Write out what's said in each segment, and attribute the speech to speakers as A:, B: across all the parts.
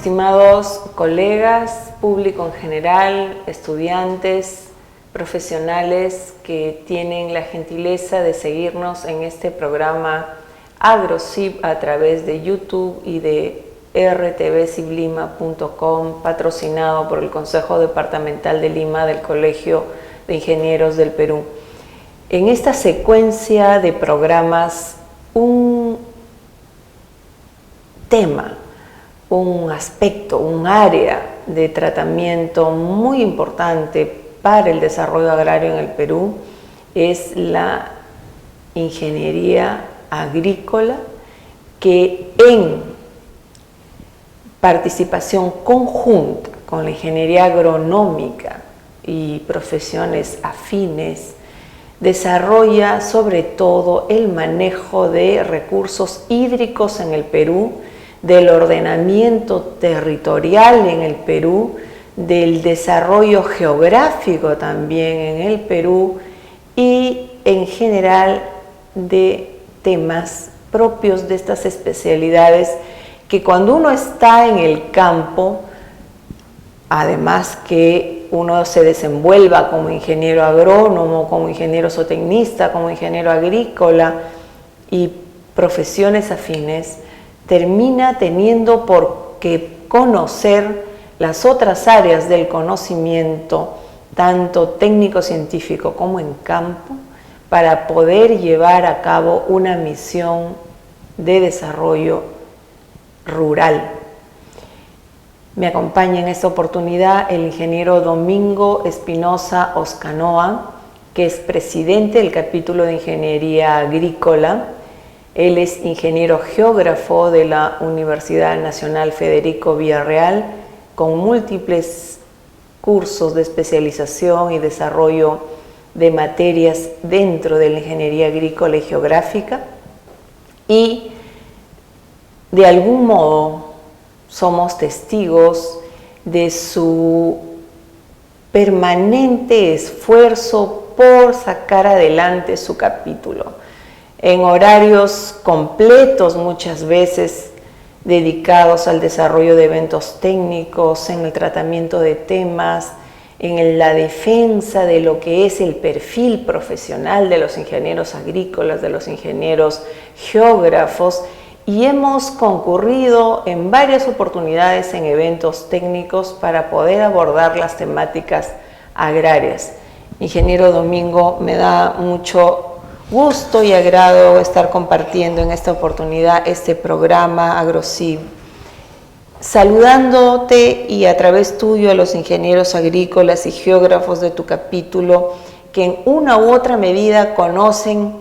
A: Estimados colegas, público en general, estudiantes, profesionales que tienen la gentileza de seguirnos en este programa AgroCIB a través de YouTube y de rtvciblima.com, patrocinado por el Consejo Departamental de Lima del Colegio de Ingenieros del Perú. En esta secuencia de programas, un tema, un aspecto, un área de tratamiento muy importante para el desarrollo agrario en el Perú es la ingeniería agrícola, que en participación conjunta con la ingeniería agronómica y profesiones afines desarrolla sobre todo el manejo de recursos hídricos en el Perú, del ordenamiento territorial en el Perú, del desarrollo geográfico también en el Perú y en general de temas propios de estas especialidades que cuando uno está en el campo, además que uno se desenvuelva como ingeniero agrónomo, como ingeniero zootecnista, como ingeniero agrícola y profesiones afines, termina teniendo por qué conocer las otras áreas del conocimiento, tanto técnico-científico como en campo, para poder llevar a cabo una misión de desarrollo rural. Me acompaña en esta oportunidad el ingeniero Domingo Espinosa Oscanoa, que es presidente del capítulo de Ingeniería Agrícola. Él es ingeniero geógrafo de la Universidad Nacional Federico Villarreal, con múltiples cursos de especialización y desarrollo de materias dentro de la ingeniería agrícola y geográfica, y de algún modo somos testigos de su permanente esfuerzo por sacar adelante su capítulo en horarios completos, muchas veces dedicados al desarrollo de eventos técnicos, en el tratamiento de temas, en la defensa de lo que es el perfil profesional de los ingenieros agrícolas, de los ingenieros geógrafos, y hemos concurrido en varias oportunidades en eventos técnicos para poder abordar las temáticas agrarias. Ingeniero Domingo, me da mucho gusto y agrado estar compartiendo en esta oportunidad este programa AgroCIB, saludándote y a través tuyo a los ingenieros agrícolas y geógrafos de tu capítulo que en una u otra medida conocen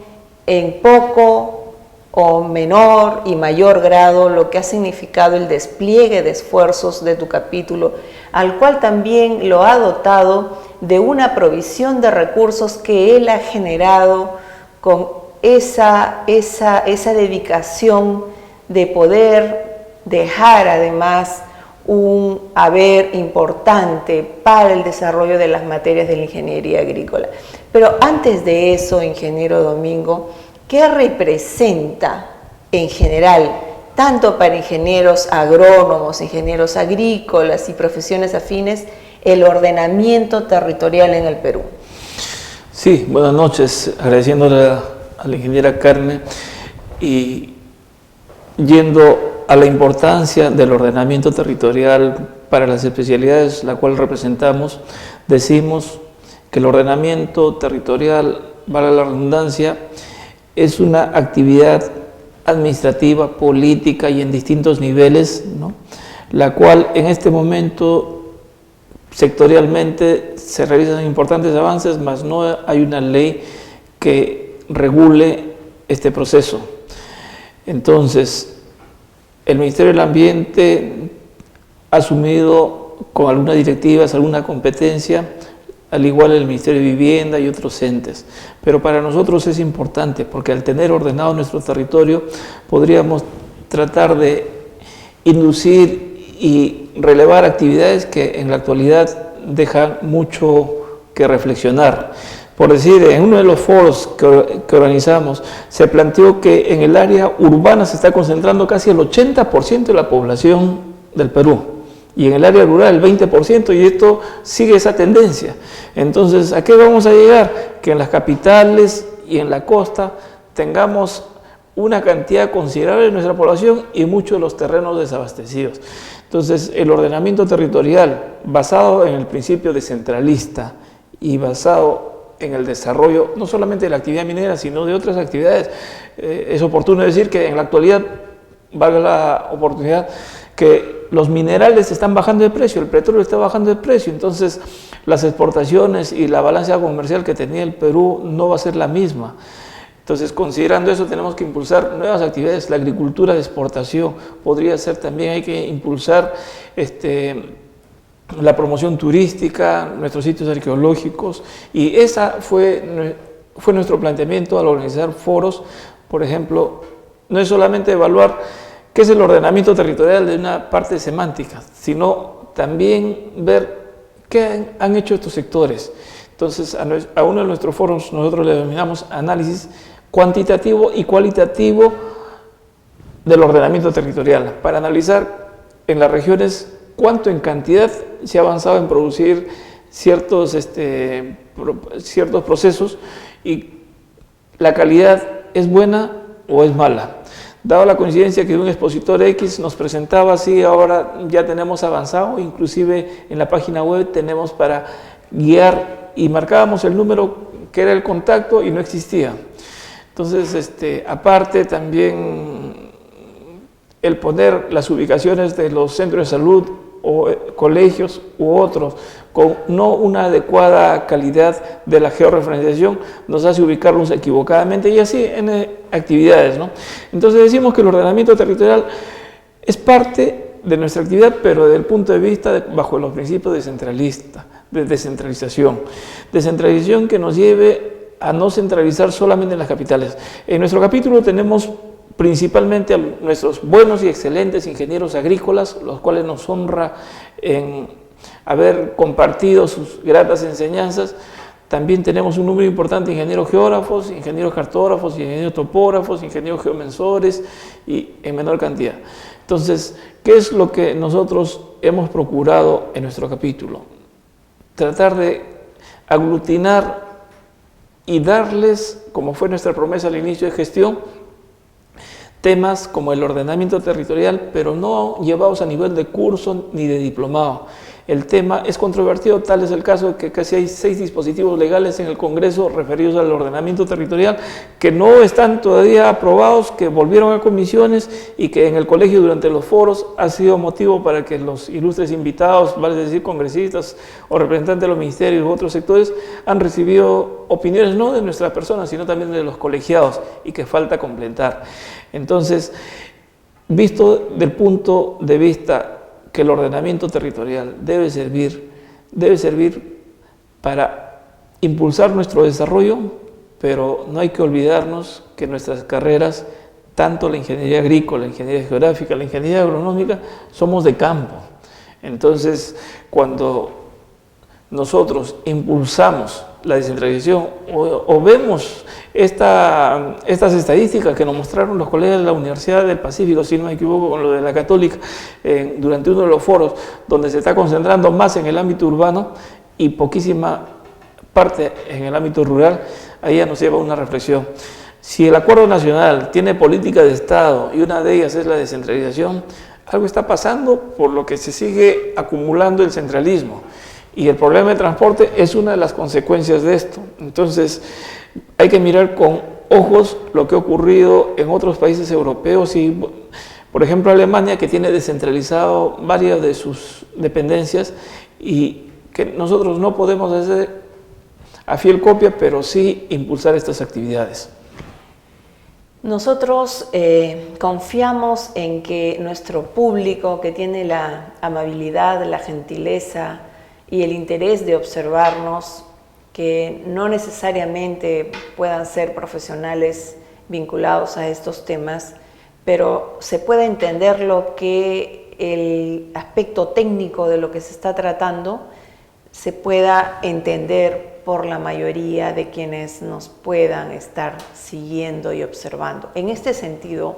A: en poco o menor y mayor grado lo que ha significado el despliegue de esfuerzos de tu capítulo, al cual también lo ha dotado de una provisión de recursos que él ha generado con esa dedicación de poder dejar además un haber importante para el desarrollo de las materias de la ingeniería agrícola. Pero antes de eso, ingeniero Domingo, ¿qué representa en general, tanto para ingenieros agrónomos, ingenieros agrícolas y profesiones afines, el ordenamiento territorial en el Perú?
B: Sí, buenas noches, agradeciéndole a la ingeniera Carmen y yendo a la importancia del ordenamiento territorial para las especialidades la cual representamos, decimos que el ordenamiento territorial, valga la redundancia, es una actividad administrativa, política y en distintos niveles, ¿no?, la cual en este momento sectorialmente se realizan importantes avances, mas no hay una ley que regule este proceso. Entonces, el Ministerio del Ambiente ha asumido con algunas directivas, alguna competencia, al igual el Ministerio de Vivienda y otros entes. Pero para nosotros es importante, porque al tener ordenado nuestro territorio, podríamos tratar de inducir y relevar actividades que en la actualidad dejan mucho que reflexionar. Por decir, en uno de los foros que organizamos, se planteó que en el área urbana se está concentrando casi el 80% de la población del Perú, y en el área rural el 20%, y esto sigue esa tendencia. Entonces, ¿a qué vamos a llegar? Que en las capitales y en la costa tengamos una cantidad considerable de nuestra población y muchos de los terrenos desabastecidos. Entonces, el ordenamiento territorial basado en el principio descentralista y basado en el desarrollo no solamente de la actividad minera, sino de otras actividades. Es oportuno decir que en la actualidad, valga la oportunidad, que los minerales están bajando de precio, el petróleo está bajando de precio, entonces las exportaciones y la balanza comercial que tenía el Perú no va a ser la misma. Entonces, considerando eso, tenemos que impulsar nuevas actividades. La agricultura de exportación podría ser también, hay que impulsar la promoción turística, nuestros sitios arqueológicos, y esa fue nuestro planteamiento al organizar foros. Por ejemplo, no es solamente evaluar qué es el ordenamiento territorial de una parte semántica, sino también ver qué han hecho estos sectores. Entonces, a uno de nuestros foros nosotros le denominamos análisis cuantitativo y cualitativo del ordenamiento territorial, para analizar en las regiones cuánto en cantidad se ha avanzado en producir ciertos procesos y la calidad es buena o es mala. Dado la coincidencia que un expositor X nos presentaba así, ahora ya tenemos avanzado, inclusive en la página web tenemos para guiar y marcábamos el número que era el contacto y no existía. Entonces, aparte también el poner las ubicaciones de los centros de salud o colegios u otros con no una adecuada calidad de la georreferenciación nos hace ubicarlos equivocadamente, y así en actividades, ¿no? Entonces decimos que el ordenamiento territorial es parte de nuestra actividad, pero desde el punto de vista bajo los principios de descentralización que nos lleve a no centralizar solamente en las capitales. En nuestro capítulo tenemos principalmente a nuestros buenos y excelentes ingenieros agrícolas, los cuales nos honra en haber compartido sus gratas enseñanzas. También tenemos un número importante de ingenieros geógrafos, ingenieros cartógrafos, ingenieros topógrafos, ingenieros geomensores y en menor cantidad. Entonces, ¿qué es lo que nosotros hemos procurado en nuestro capítulo? Tratar de aglutinar y darles, como fue nuestra promesa al inicio de gestión, temas como el ordenamiento territorial, pero no llevados a nivel de curso ni de diplomado. El tema es controvertido, tal es el caso de que casi hay 6 dispositivos legales en el Congreso referidos al ordenamiento territorial que no están todavía aprobados, que volvieron a comisiones y que en el colegio durante los foros ha sido motivo para que los ilustres invitados, vale decir congresistas o representantes de los ministerios u otros sectores, han recibido opiniones no de nuestra persona, sino también de los colegiados, y que falta completar. Entonces, visto del punto de vista que el ordenamiento territorial debe servir para impulsar nuestro desarrollo, pero no hay que olvidarnos que nuestras carreras, tanto la ingeniería agrícola, la ingeniería geográfica, la ingeniería agronómica, somos de campo. Entonces, cuando nosotros impulsamos la descentralización o vemos estas estadísticas que nos mostraron los colegas de la Universidad del Pacífico, si no me equivoco, con lo de la Católica, durante uno de los foros, donde se está concentrando más en el ámbito urbano y poquísima parte en el ámbito rural, ahí ya nos lleva a una reflexión. Si el acuerdo nacional tiene política de Estado y una de ellas es la descentralización, algo está pasando por lo que se sigue acumulando el centralismo. Y el problema de transporte es una de las consecuencias de esto. Entonces, hay que mirar con ojos lo que ha ocurrido en otros países europeos y, por ejemplo, Alemania, que tiene descentralizado varias de sus dependencias y que nosotros no podemos hacer a fiel copia, pero sí impulsar estas actividades.
A: Nosotros confiamos en que nuestro público, que tiene la amabilidad, la gentileza y el interés de observarnos, que no necesariamente puedan ser profesionales vinculados a estos temas, pero se puede entender lo que el aspecto técnico de lo que se está tratando se pueda entender por la mayoría de quienes nos puedan estar siguiendo y observando. En este sentido,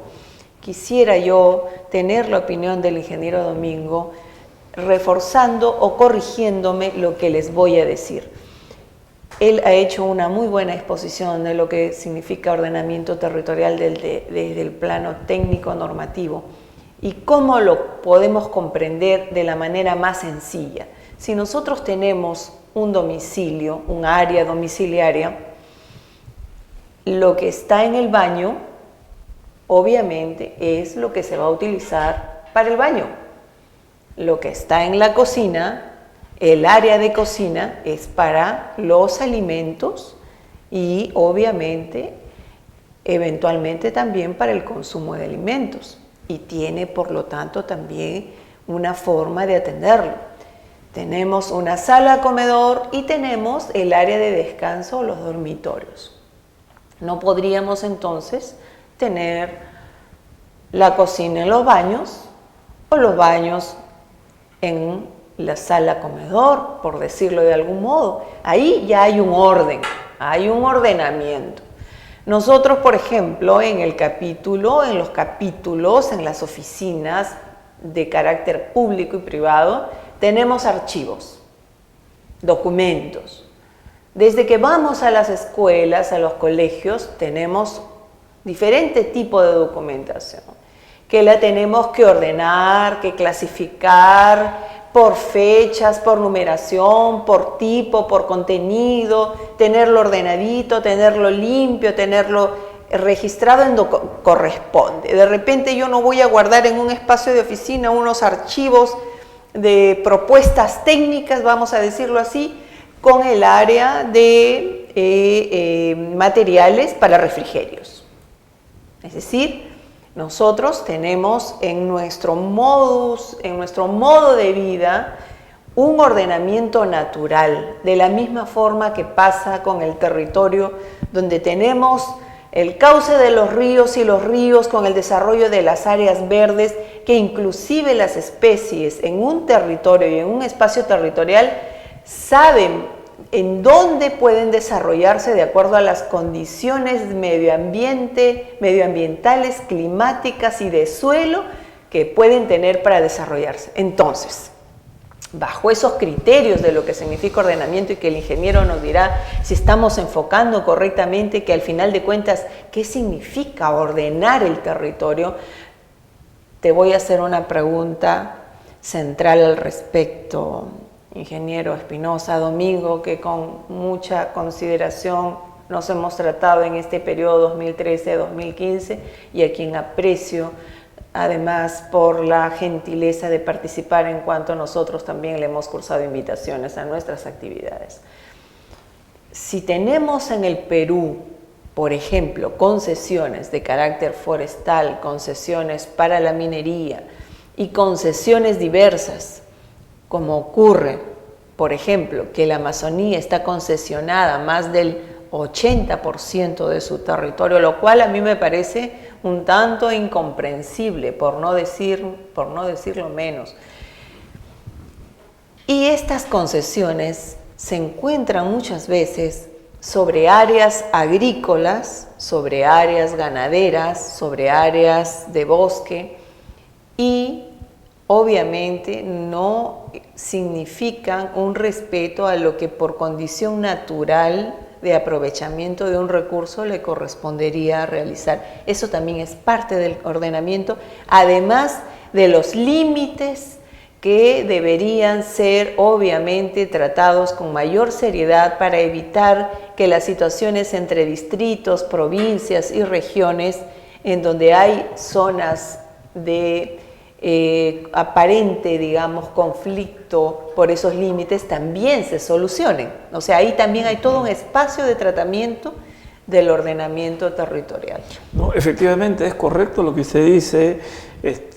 A: quisiera yo tener la opinión del ingeniero Domingo, reforzando o corrigiéndome lo que les voy a decir. Él ha hecho una muy buena exposición de lo que significa ordenamiento territorial desde el plano técnico normativo y cómo lo podemos comprender de la manera más sencilla. Si nosotros tenemos un domicilio, un área domiciliaria, lo que está en el baño, obviamente, es lo que se va a utilizar para el baño. Lo que está en la cocina, el área de cocina, es para los alimentos y, obviamente, eventualmente también para el consumo de alimentos. Y tiene, por lo tanto, también una forma de atenderlo. Tenemos una sala comedor y tenemos el área de descanso, los dormitorios. No podríamos entonces tener la cocina en los baños o los baños en la sala comedor, por decirlo de algún modo. Ahí ya hay un orden, hay un ordenamiento. Nosotros, por ejemplo, en los capítulos, en las oficinas de carácter público y privado, tenemos archivos, documentos. Desde que vamos a las escuelas, a los colegios, tenemos diferente tipo de documentación, que la tenemos que ordenar, que clasificar por fechas, por numeración, por tipo, por contenido, tenerlo ordenadito, tenerlo limpio, tenerlo registrado en donde corresponde. De repente yo no voy a guardar en un espacio de oficina unos archivos de propuestas técnicas, vamos a decirlo así, con el área de materiales para refrigerios. Es decir, nosotros tenemos en nuestro modo de vida, un ordenamiento natural, de la misma forma que pasa con el territorio, donde tenemos el cauce de los ríos y los ríos con el desarrollo de las áreas verdes, que inclusive las especies en un territorio y en un espacio territorial saben en dónde pueden desarrollarse de acuerdo a las condiciones medioambientales, climáticas y de suelo que pueden tener para desarrollarse. Entonces, bajo esos criterios de lo que significa ordenamiento y que el ingeniero nos dirá si estamos enfocando correctamente, que al final de cuentas, ¿qué significa ordenar el territorio? Te voy a hacer una pregunta central al respecto, ingeniero Espinosa. Domingo, que con mucha consideración nos hemos tratado en este periodo 2013-2015 y a quien aprecio además por la gentileza de participar en cuanto nosotros también le hemos cursado invitaciones a nuestras actividades. Si tenemos en el Perú, por ejemplo, concesiones de carácter forestal, concesiones para la minería y concesiones diversas, como ocurre, por ejemplo, que la Amazonía está concesionada más del 80% de su territorio, lo cual a mí me parece un tanto incomprensible, por no decirlo menos. Y estas concesiones se encuentran muchas veces sobre áreas agrícolas, sobre áreas ganaderas, sobre áreas de bosque y obviamente no significan un respeto a lo que por condición natural de aprovechamiento de un recurso le correspondería realizar. Eso también es parte del ordenamiento, además de los límites que deberían ser obviamente tratados con mayor seriedad para evitar que las situaciones entre distritos, provincias y regiones en donde hay zonas de aparente, digamos, conflicto por esos límites también se solucionen. O sea, ahí también hay todo un espacio de tratamiento del ordenamiento territorial.
B: No, efectivamente, es correcto lo que usted dice,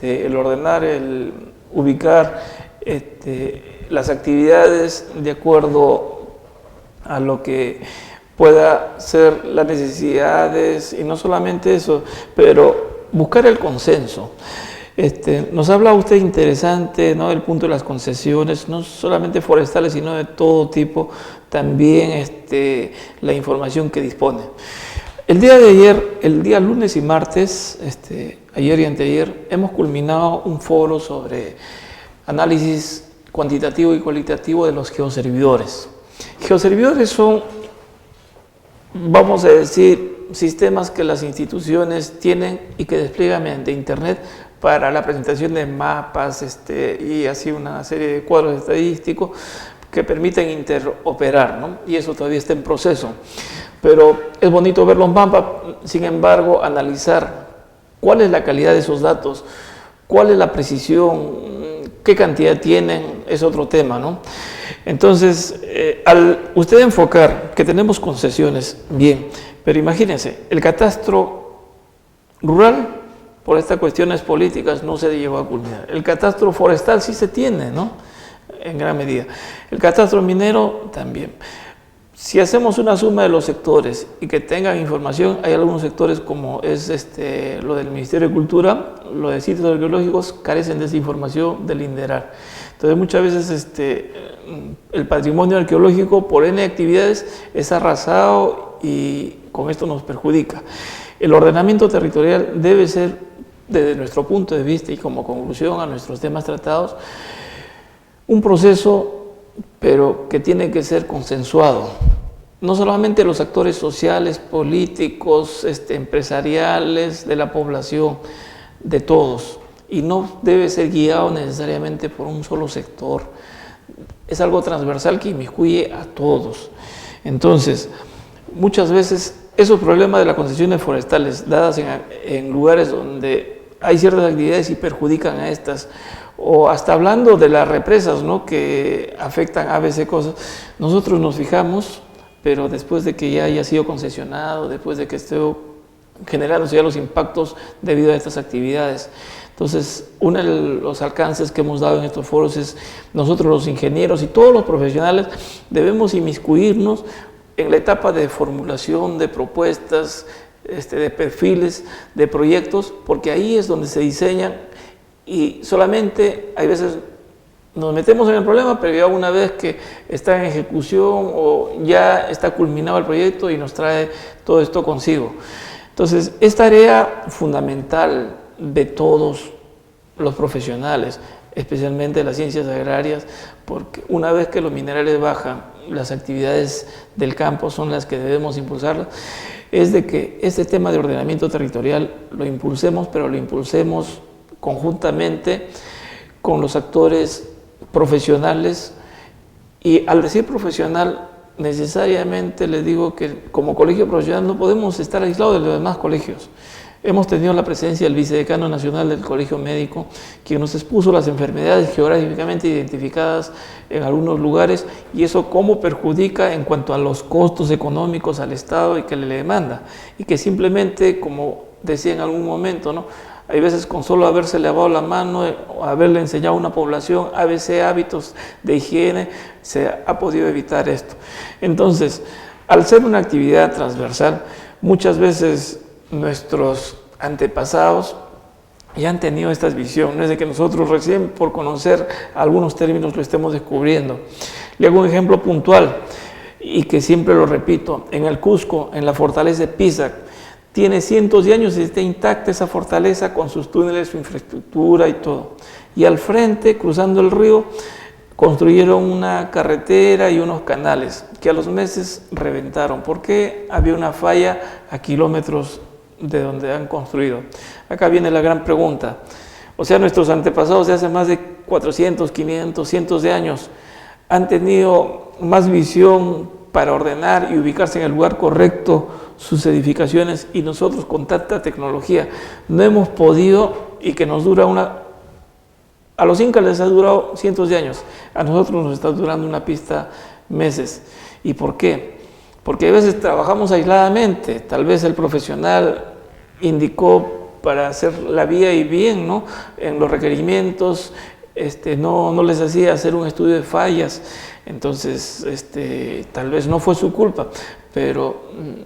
B: el ordenar, el ubicar las actividades de acuerdo a lo que pueda ser las necesidades, y no solamente eso, pero buscar el consenso. Nos habla usted interesante, ¿no?, del punto de las concesiones, no solamente forestales, sino de todo tipo, también la información que dispone. El día de ayer, el día lunes y martes, ayer y anteayer, hemos culminado un foro sobre análisis cuantitativo y cualitativo de los geoservidores. Geoservidores son, vamos a decir, sistemas que las instituciones tienen y que despliegan mediante Internet para la presentación de mapas y así una serie de cuadros estadísticos que permiten interoperar, ¿no? Y eso todavía está en proceso. Pero es bonito ver los mapas, sin embargo, analizar cuál es la calidad de esos datos, cuál es la precisión, qué cantidad tienen, es otro tema, ¿no? Entonces, al usted enfocar que tenemos concesiones, bien, pero imagínense, el catastro rural, por estas cuestiones políticas, no se llegó a culminar. El catastro forestal sí se tiene, ¿no?, en gran medida. El catastro minero también. Si hacemos una suma de los sectores y que tengan información, hay algunos sectores como es lo del Ministerio de Cultura, lo de sitios arqueológicos, carecen de esa información del INDERAR. Entonces muchas veces el patrimonio arqueológico por N actividades es arrasado y con esto nos perjudica. El ordenamiento territorial debe ser, desde nuestro punto de vista y como conclusión a nuestros temas tratados, un proceso, pero que tiene que ser consensuado. No solamente los actores sociales, políticos, empresariales, de la población, de todos. Y no debe ser guiado necesariamente por un solo sector. Es algo transversal que inmiscuye a todos. Entonces, muchas veces esos problemas de las concesiones forestales dadas en lugares donde hay ciertas actividades y perjudican a estas, o hasta hablando de las represas, ¿no?, que afectan a veces cosas, nosotros nos fijamos, pero después de que ya haya sido concesionado, después de que esté generándose ya los impactos debido a estas actividades. Entonces, uno de los alcances que hemos dado en estos foros es nosotros los ingenieros y todos los profesionales debemos inmiscuirnos en la etapa de formulación de propuestas, de perfiles, de proyectos, porque ahí es donde se diseñan y solamente hay veces nos metemos en el problema, pero ya una vez que está en ejecución o ya está culminado el proyecto y nos trae todo esto consigo. Entonces, es tarea fundamental de todos los profesionales, especialmente de las ciencias agrarias, porque una vez que los minerales bajan, las actividades del campo son las que debemos impulsarlas, es de que este tema de ordenamiento territorial lo impulsemos, pero lo impulsemos conjuntamente con los actores profesionales. Y al decir profesional, necesariamente les digo que como colegio profesional no podemos estar aislados de los demás colegios. Hemos tenido la presencia del vicedecano nacional del Colegio Médico, quien nos expuso las enfermedades geográficamente identificadas en algunos lugares y eso cómo perjudica en cuanto a los costos económicos al Estado y que le demanda. Y que simplemente, como decía en algún momento, ¿no?, hay veces con solo haberse lavado la mano o haberle enseñado a una población a veces hábitos de higiene, se ha podido evitar esto. Entonces, al ser una actividad transversal, muchas veces nuestros antepasados ya han tenido esta visión, no es de que nosotros recién por conocer algunos términos lo estemos descubriendo. Le hago un ejemplo puntual y que siempre lo repito. En el Cusco, en la fortaleza de Pisac, tiene cientos de años y está intacta esa fortaleza con sus túneles, su infraestructura y todo. Y al frente, cruzando el río, construyeron una carretera y unos canales que a los meses reventaron porque había una falla a kilómetros de donde han construido. Acá viene la gran pregunta. O sea, nuestros antepasados de hace más de 400, 500, cientos de años han tenido más visión para ordenar y ubicarse en el lugar correcto sus edificaciones y nosotros con tanta tecnología no hemos podido y que nos dura A los incas les ha durado cientos de años, a nosotros nos está durando una pista meses. ¿Y por qué? Porque a veces trabajamos aisladamente, tal vez el profesional indicó para hacer la vía y bien, ¿no? En los requerimientos no les hacía hacer un estudio de fallas, entonces tal vez no fue su culpa, pero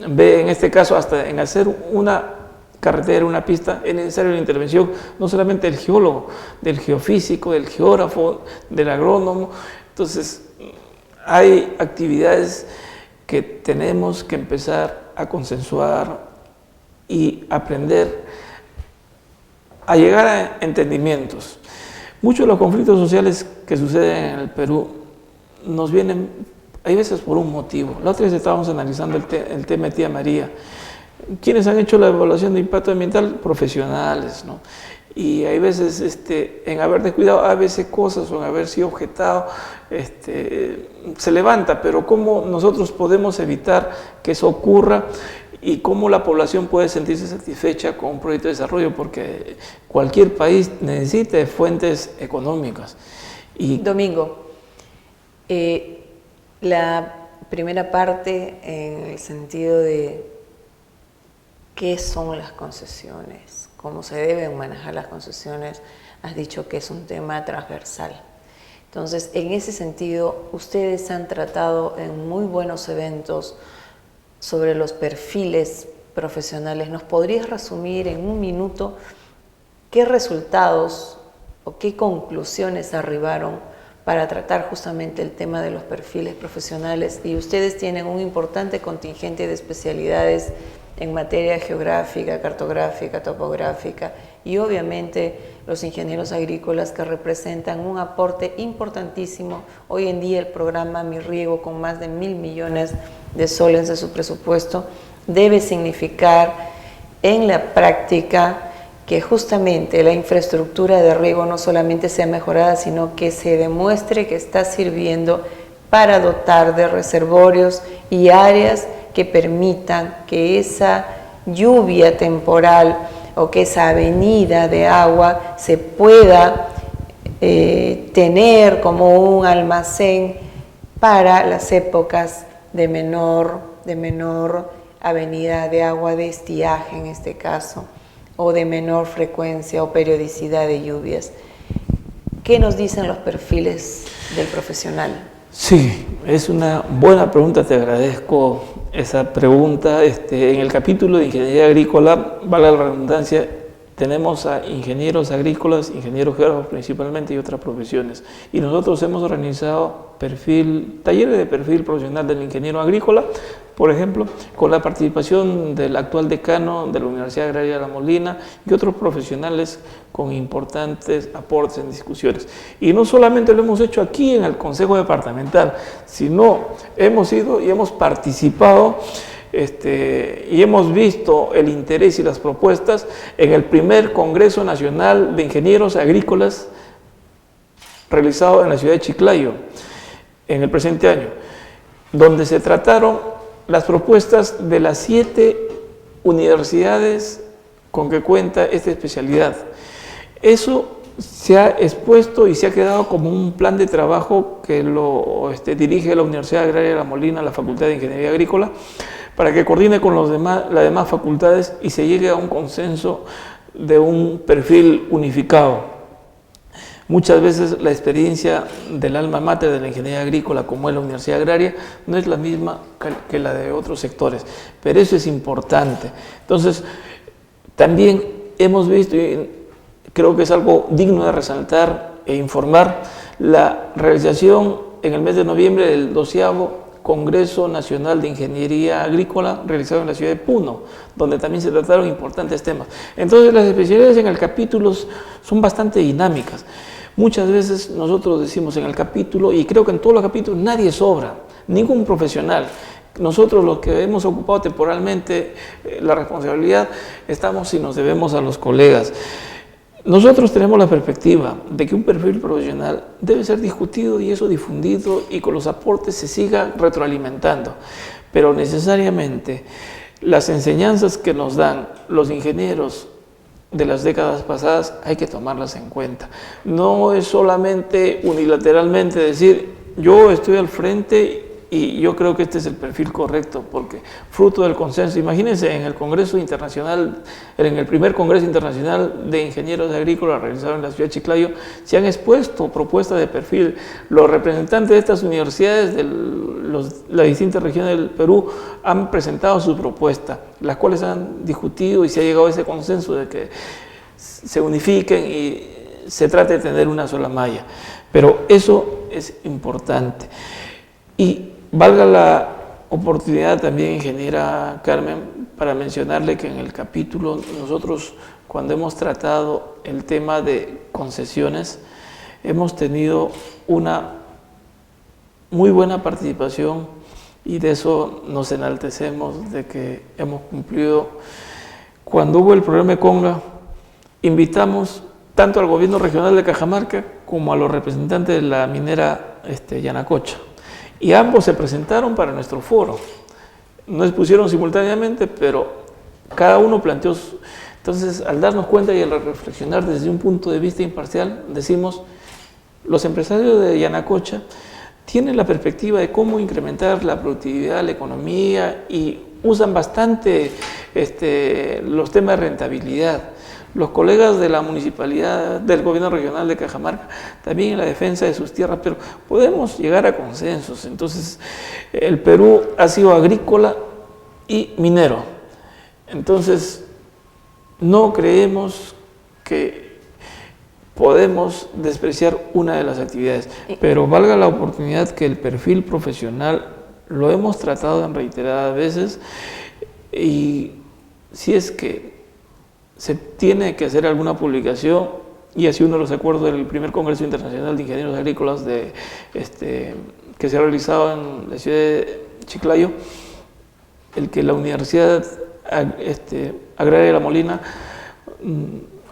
B: ve en este caso hasta en hacer una carretera, una pista, es necesaria la intervención no solamente del geólogo, del geofísico, del geógrafo, del agrónomo. Entonces hay actividades que tenemos que empezar a consensuar y aprender a llegar a entendimientos. Muchos de los conflictos sociales que suceden en el Perú nos vienen, hay veces por un motivo. La otra vez estábamos analizando el tema de Tía María. ¿Quiénes han hecho la evaluación de impacto ambiental? Profesionales, ¿no? Y hay veces en haber descuidado a veces cosas o en haber sido objetado, se levanta, pero ¿cómo nosotros podemos evitar que eso ocurra? Y cómo la población puede sentirse satisfecha con un proyecto de desarrollo, porque cualquier país necesita fuentes económicas.
A: Domingo, la primera parte en el sentido de qué son las concesiones, cómo se deben manejar las concesiones, has dicho que es un tema transversal. Entonces, en ese sentido, ustedes han tratado en muy buenos eventos sobre los perfiles profesionales. ¿Nos podrías resumir en un minuto qué resultados o qué conclusiones arribaron para tratar justamente el tema de los perfiles profesionales? Y ustedes tienen un importante contingente de especialidades en materia geográfica, cartográfica, topográfica y obviamente los ingenieros agrícolas, que representan un aporte importantísimo. Hoy en día el programa Mi Riego, con más de 1.000 millones de soles de su presupuesto, debe significar en la práctica que justamente la infraestructura de riego no solamente sea mejorada, sino que se demuestre que está sirviendo para dotar de reservorios y áreas que permitan que esa lluvia temporal o que esa avenida de agua se pueda tener como un almacén para las épocas de menor avenida de agua, de estiaje en este caso, o de menor frecuencia o periodicidad de lluvias. ¿Qué nos dicen los perfiles del profesional?
B: Sí, es una buena pregunta, te agradezco esa pregunta. En el capítulo de Ingeniería Agrícola, vale la redundancia, tenemos a ingenieros agrícolas, ingenieros geógrafos principalmente y otras profesiones. Y nosotros hemos organizado talleres de perfil profesional del ingeniero agrícola, por ejemplo, con la participación del actual decano de la Universidad Agraria de La Molina y otros profesionales con importantes aportes en discusiones. Y no solamente lo hemos hecho aquí en el Consejo Departamental, sino hemos ido y hemos participado y hemos visto el interés y las propuestas en el primer Congreso Nacional de Ingenieros Agrícolas realizado en la ciudad de Chiclayo en el presente año, donde se trataron las propuestas de las 7 universidades con que cuenta esta especialidad. Eso se ha expuesto y se ha quedado como un plan de trabajo que lo dirige la Universidad Agraria de La Molina, la Facultad de Ingeniería Agrícola, para que coordine con las demás facultades y se llegue a un consenso de un perfil unificado. Muchas veces la experiencia del alma mater de la ingeniería agrícola, como es la Universidad Agraria, no es la misma que la de otros sectores, pero eso es importante. Entonces, también hemos visto, y creo que es algo digno de resaltar e informar, la realización en el mes de noviembre del 12º Congreso Nacional de Ingeniería Agrícola realizado en la ciudad de Puno, donde también se trataron importantes temas. Entonces, las especialidades en el capítulo son bastante dinámicas. Muchas veces nosotros decimos en el capítulo, y creo que en todos los capítulos nadie sobra, ningún profesional. Nosotros los que hemos ocupado temporalmente la responsabilidad, estamos y nos debemos a los colegas. Nosotros tenemos la perspectiva de que un perfil profesional debe ser discutido y eso difundido y con los aportes se siga retroalimentando, pero necesariamente las enseñanzas que nos dan los ingenieros de las décadas pasadas hay que tomarlas en cuenta. No es solamente unilateralmente decir yo estoy al frente y yo creo que este es el perfil correcto, porque fruto del consenso, imagínense en el Congreso Internacional, en el primer Congreso Internacional de Ingenieros Agrícolas realizado en la ciudad de Chiclayo, se han expuesto propuestas de perfil. Los representantes de estas universidades de las distintas regiones del Perú han presentado su propuesta, las cuales han discutido y se ha llegado a ese consenso de que se unifiquen y se trate de tener una sola malla. Pero eso es importante. Y valga la oportunidad también, ingeniera Carmen, para mencionarle que en el capítulo nosotros, cuando hemos tratado el tema de concesiones, hemos tenido una muy buena participación y de eso nos enaltecemos, de que hemos cumplido. Cuando hubo el problema de Conga, invitamos tanto al gobierno regional de Cajamarca como a los representantes de la minera Yanacocha. Y ambos se presentaron para nuestro foro. No expusieron simultáneamente, pero cada uno planteó Entonces, al darnos cuenta y al reflexionar desde un punto de vista imparcial, decimos, los empresarios de Yanacocha tienen la perspectiva de cómo incrementar la productividad, la economía, y usan bastante los temas de rentabilidad. Los colegas de la municipalidad, del gobierno regional de Cajamarca, también en la defensa de sus tierras, pero podemos llegar a consensos. Entonces, el Perú ha sido agrícola y minero. Entonces, no creemos que podemos despreciar una de las actividades, pero valga la oportunidad que el perfil profesional lo hemos tratado en reiteradas veces, y si es que se tiene que hacer alguna publicación, y así uno de los acuerdos del primer Congreso Internacional de Ingenieros Agrícolas que se ha realizado en la ciudad de Chiclayo, el que la Universidad Agraria de La Molina,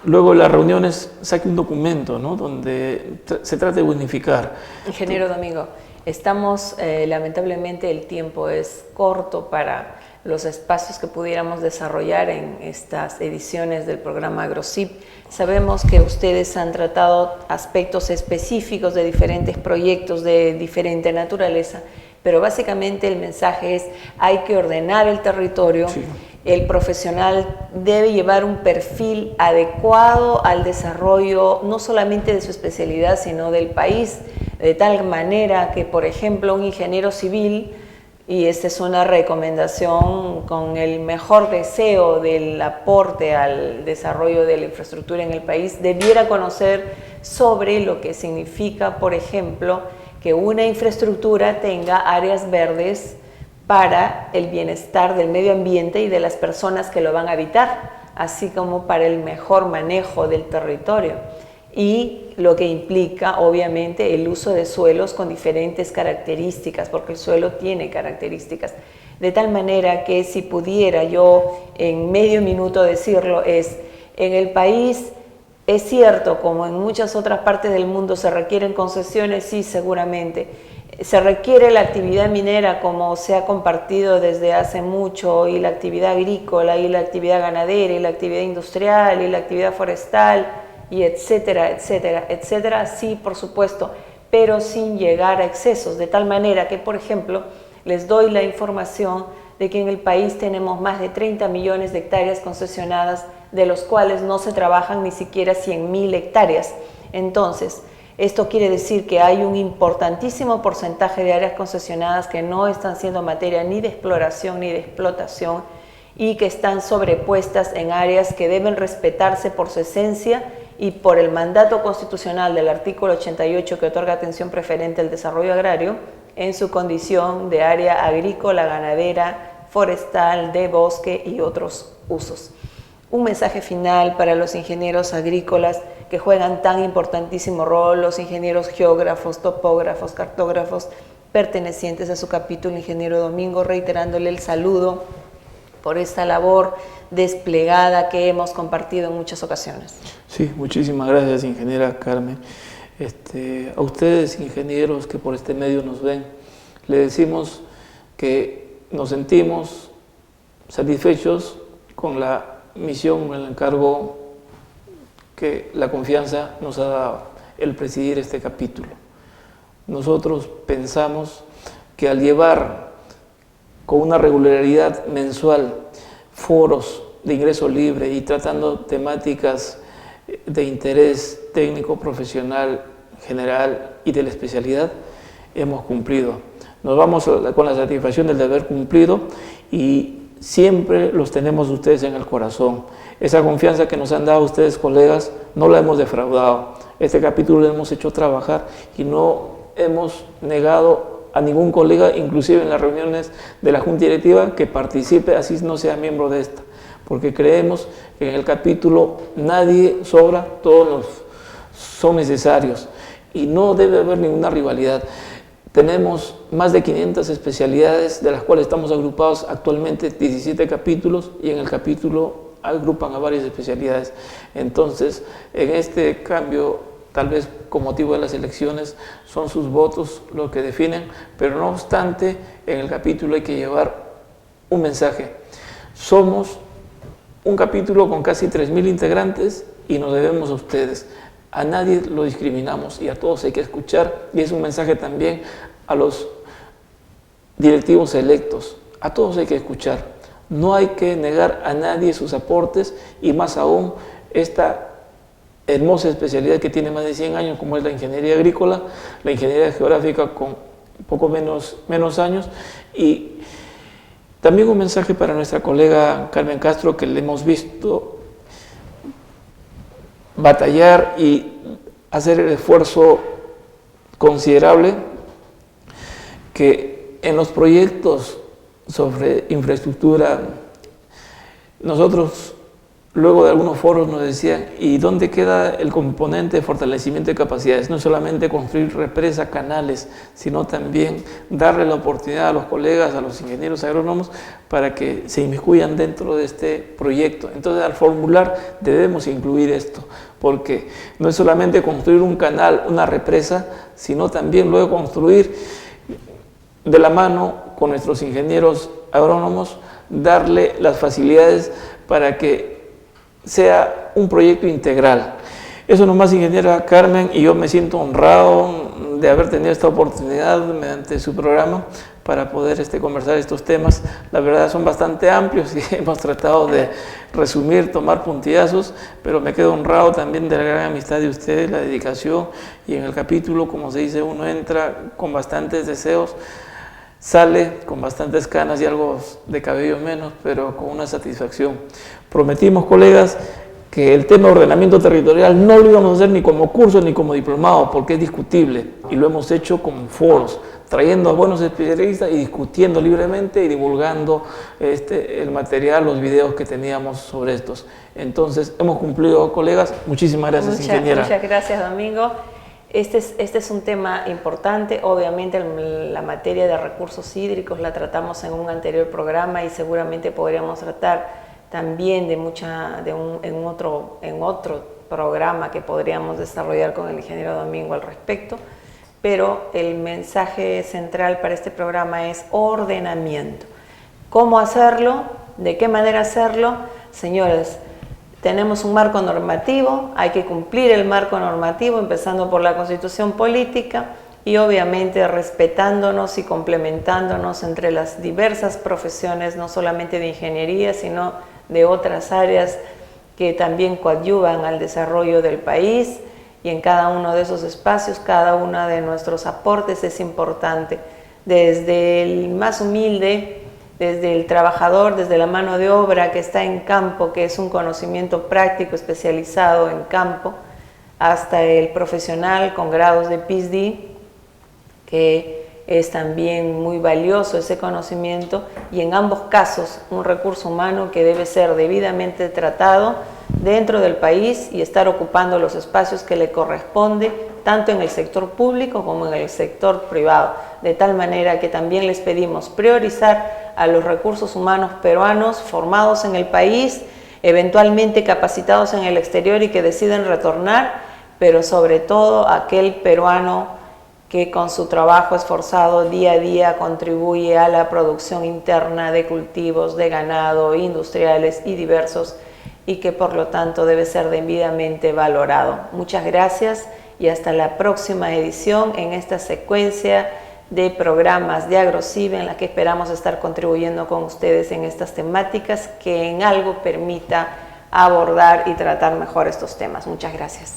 B: luego de las reuniones, saque un documento, ¿no?, donde se trate de unificar.
A: Ingeniero Domingo, estamos, lamentablemente el tiempo es corto para los espacios que pudiéramos desarrollar en estas ediciones del programa AgroCIP. Sabemos que ustedes han tratado aspectos específicos de diferentes proyectos de diferente naturaleza, pero básicamente el mensaje es: hay que ordenar el territorio. Sí. El profesional debe llevar un perfil adecuado al desarrollo, no solamente de su especialidad, sino del país, de tal manera que, por ejemplo, un ingeniero civil, y esta es una recomendación con el mejor deseo del aporte al desarrollo de la infraestructura en el país, debiera conocer sobre lo que significa, por ejemplo, que una infraestructura tenga áreas verdes para el bienestar del medio ambiente y de las personas que lo van a habitar, así como para el mejor manejo del territorio, y lo que implica obviamente el uso de suelos con diferentes características, porque el suelo tiene características, de tal manera que, si pudiera yo en medio minuto decirlo, en el país es cierto, como en muchas otras partes del mundo, se requieren concesiones, sí, seguramente. Se requiere la actividad minera, como se ha compartido desde hace mucho, y la actividad agrícola, y la actividad ganadera, y la actividad industrial, y la actividad forestal, y etcétera, etcétera, etcétera. Sí, por supuesto, pero sin llegar a excesos, de tal manera que, por ejemplo, les doy la información de que en el país tenemos más de 30 millones de hectáreas concesionadas, de los cuales no se trabajan ni siquiera 100.000 hectáreas. Entonces, esto quiere decir que hay un importantísimo porcentaje de áreas concesionadas que no están siendo materia ni de exploración ni de explotación, y que están sobrepuestas en áreas que deben respetarse por su esencia y por el mandato constitucional del artículo 88, que otorga atención preferente al desarrollo agrario en su condición de área agrícola, ganadera, forestal, de bosque y otros usos. Un mensaje final para los ingenieros agrícolas que juegan tan importantísimo rol, los ingenieros geógrafos, topógrafos, cartógrafos, pertenecientes a su capítulo, ingeniero Domingo, reiterándole el saludo por esta labor desplegada que hemos compartido en muchas ocasiones.
B: Sí, muchísimas gracias, ingeniera Carmen. A ustedes, ingenieros que por este medio nos ven, le decimos que nos sentimos satisfechos con la misión, el encargo que la confianza nos ha dado el presidir este capítulo. Nosotros pensamos que al llevar con una regularidad mensual foros de ingreso libre y tratando temáticas de interés técnico, profesional, general y de la especialidad, hemos cumplido. Nos vamos con la satisfacción del haber cumplido y siempre los tenemos ustedes en el corazón. Esa confianza que nos han dado ustedes, colegas, no la hemos defraudado. Este capítulo lo hemos hecho trabajar y no hemos negado a ningún colega, inclusive en las reuniones de la Junta Directiva, que participe, así no sea miembro de esta, porque creemos que en el capítulo nadie sobra, todos son necesarios y no debe haber ninguna rivalidad. Tenemos más de 500 especialidades, de las cuales estamos agrupados actualmente 17 capítulos, y en el capítulo agrupan a varias especialidades. Entonces, en este cambio, tal vez con motivo de las elecciones, son sus votos lo que definen, pero no obstante, en el capítulo hay que llevar un mensaje. Somos un capítulo con casi 3.000 integrantes y nos debemos a ustedes. A nadie lo discriminamos y a todos hay que escuchar, y es un mensaje también a los directivos electos. A todos hay que escuchar. No hay que negar a nadie sus aportes, y más aún esta hermosa especialidad que tiene más de 100 años, como es la ingeniería agrícola, la ingeniería geográfica con poco menos años. Y también un mensaje para nuestra colega Carmen Castro, que le hemos visto batallar y hacer el esfuerzo considerable, que en los proyectos sobre infraestructura, nosotros luego de algunos foros nos decían, ¿y dónde queda el componente de fortalecimiento de capacidades? No solamente construir represas, canales, sino también darle la oportunidad a los colegas, a los ingenieros agrónomos, para que se inmiscuyan dentro de este proyecto. Entonces, al formular debemos incluir esto, porque no es solamente construir un canal, una represa, sino también luego construir de la mano con nuestros ingenieros agrónomos, darle las facilidades para que sea un proyecto integral. Eso nomás, ingeniera Carmen, y yo me siento honrado de haber tenido esta oportunidad mediante su programa para poder conversar estos temas. La verdad son bastante amplios y hemos tratado de resumir, tomar puntillazos, pero me quedo honrado también de la gran amistad de ustedes, la dedicación, y en el capítulo, como se dice, uno entra con bastantes deseos, sale con bastantes canas y algo de cabello menos, pero con una satisfacción. Prometimos, colegas, que el tema de ordenamiento territorial no lo íbamos a hacer ni como curso ni como diplomado, porque es discutible, y lo hemos hecho con foros, trayendo a buenos especialistas y discutiendo libremente y divulgando el material, los videos que teníamos sobre estos. Entonces, hemos cumplido, colegas. Muchísimas gracias, ingeniera.
A: Muchas gracias, Domingo. Este es un tema importante. Obviamente la materia de recursos hídricos la tratamos en un anterior programa y seguramente podríamos tratar también en otro programa que podríamos desarrollar con el ingeniero Domingo al respecto, pero el mensaje central para este programa es ordenamiento. ¿Cómo hacerlo? ¿De qué manera hacerlo? Señores, tenemos un marco normativo, hay que cumplir el marco normativo, empezando por la Constitución Política y obviamente respetándonos y complementándonos entre las diversas profesiones, no solamente de ingeniería, sino de otras áreas que también coadyuvan al desarrollo del país, y en cada uno de esos espacios, cada uno de nuestros aportes es importante, desde el más humilde, desde el trabajador, desde la mano de obra que está en campo, que es un conocimiento práctico especializado en campo, hasta el profesional con grados de PhD, que es también muy valioso ese conocimiento, y en ambos casos un recurso humano que debe ser debidamente tratado dentro del país y estar ocupando los espacios que le corresponde, tanto en el sector público como en el sector privado, de tal manera que también les pedimos priorizar a los recursos humanos peruanos formados en el país, eventualmente capacitados en el exterior y que deciden retornar, pero sobre todo aquel peruano que con su trabajo esforzado día a día contribuye a la producción interna de cultivos, de ganado, industriales y diversos, y que por lo tanto debe ser debidamente valorado. Muchas gracias y hasta la próxima edición en esta secuencia de programas de AgroCibe en la que esperamos estar contribuyendo con ustedes en estas temáticas que en algo permita abordar y tratar mejor estos temas. Muchas gracias.